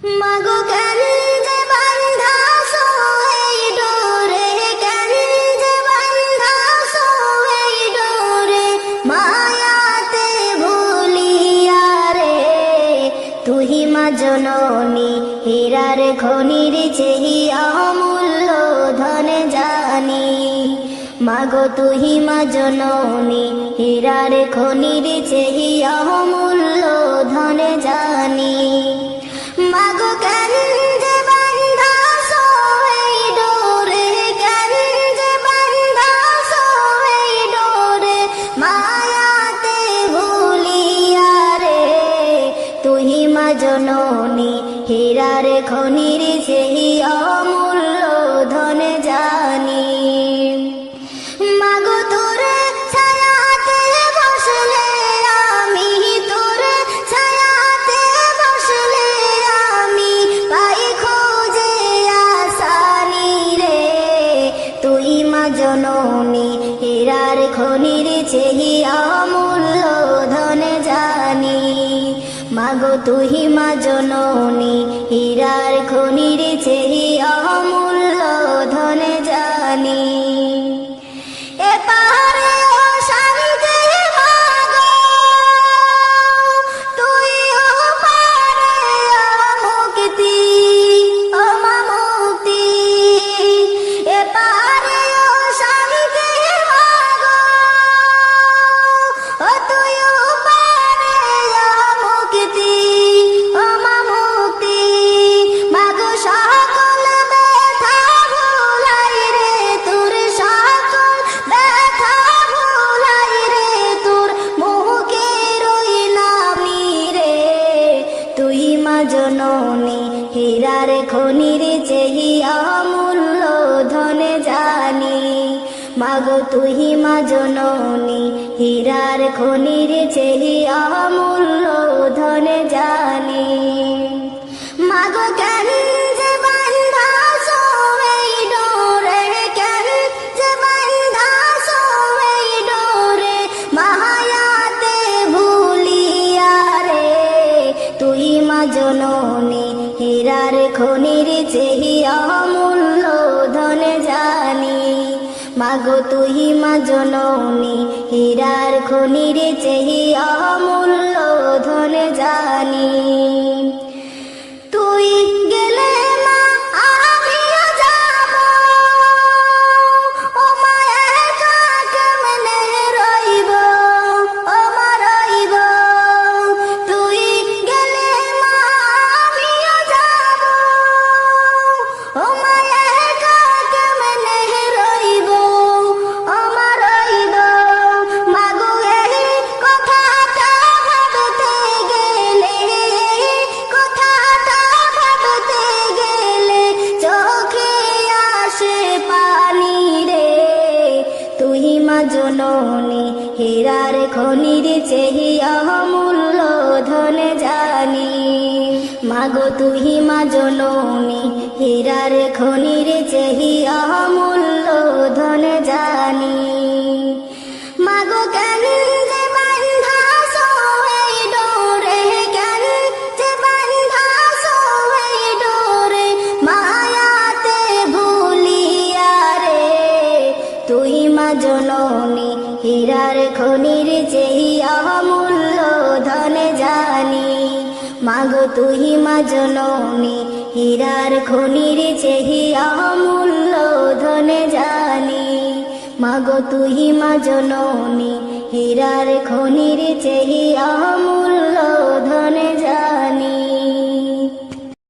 মাগো কেন যে বান্ধাছো এই ডোরে, কেন যে বান্ধাছো এই ডোরে, মায়াতে ভুলিয়া রে। তুহি মা জননী হীরার খনির চেহি অমূল্য ধন জানি। মাগো তুহি মা জননী হীরার খনির চেহি অমূল্য ধন জানি। মাগো কেন যে বান্ধাছো এই ডোরে, কেন যে বান্ধাছো এই ডোরে, মায়াতে ভুলিয়া রে। তুহি মা জননী হীরার খনির চেহি অমূল্য ধন জানি। মাগো তোর ছায়াতে বসলে আমি, তোর ছায়াতে বসলে আমি পাই খোঁজে আসানি রে। তুই মা জননী হীরার খনির চেহি অমূল্য ধন জানি। মাগো তুহি মা জননী হীরার খনির চেহি অমূল্য ধন জানি। এপারে ও শান্তি মাগো, তুই ওপারে মুক্তি, ও মা মুক্তি। এপারে ও শান্তি মাগো, ও তুই ওপারে মুক্তি, ও মা মুক্তি। মাগো সকল ব্যথা ভুলাই রে, তোর সকল ব্যথা ভুলাই রে, তোর মুখে রইলামি রে। তুই মা জননী হীরার খনির চেহি অমূল্য ধন জানি। মাগো তুহি মা জননী হীরার খনির চেহি অমূল্য ধন জানি। মাগো কেন যে বান্ধাছো এই ডোরে, কেন যে বান্ধাছো এই ডোরে, মায়াতে ভুলিয়া রে। তুই মা জননী হীরার খনির চেহি অমূল্য ধন জানি। মাগো তুহি মা জননী হীরার খনির চেহি অমূল্য ধন জানি। তুই গেলে মা আমিও যাব, ও মা একা কেমনে রইব, ও মা রইব। তুই গেলে মা আমিও যাব, ও মা একা কেমনে রইব, ও মা রইব। মাগো এই কথাটা ভাবতে গেলে, কথাটা ভাবতে গেলে চোখে আসে পানি রে। তুই মা জননী হীরার খনির চেহি অমূল্য ধন জানি। মাগো তুই মা জননী হীরার খনির চেহি অমূল্য ধন জানি। মাগো কেন যে বান্ধাছো এই ডোরে, কেন যে বান্ধাছো এই ডোরে, মায়াতে ভুলিয়া রে। তুই মা জননী হীরার খনির চেহি অমূল্য ধন জানি। মাগো তুই মা জননী হীরার খনির চেহি অমূল্য ধন জানি। মাগো তুই মা জননী হীরার খনির চেহি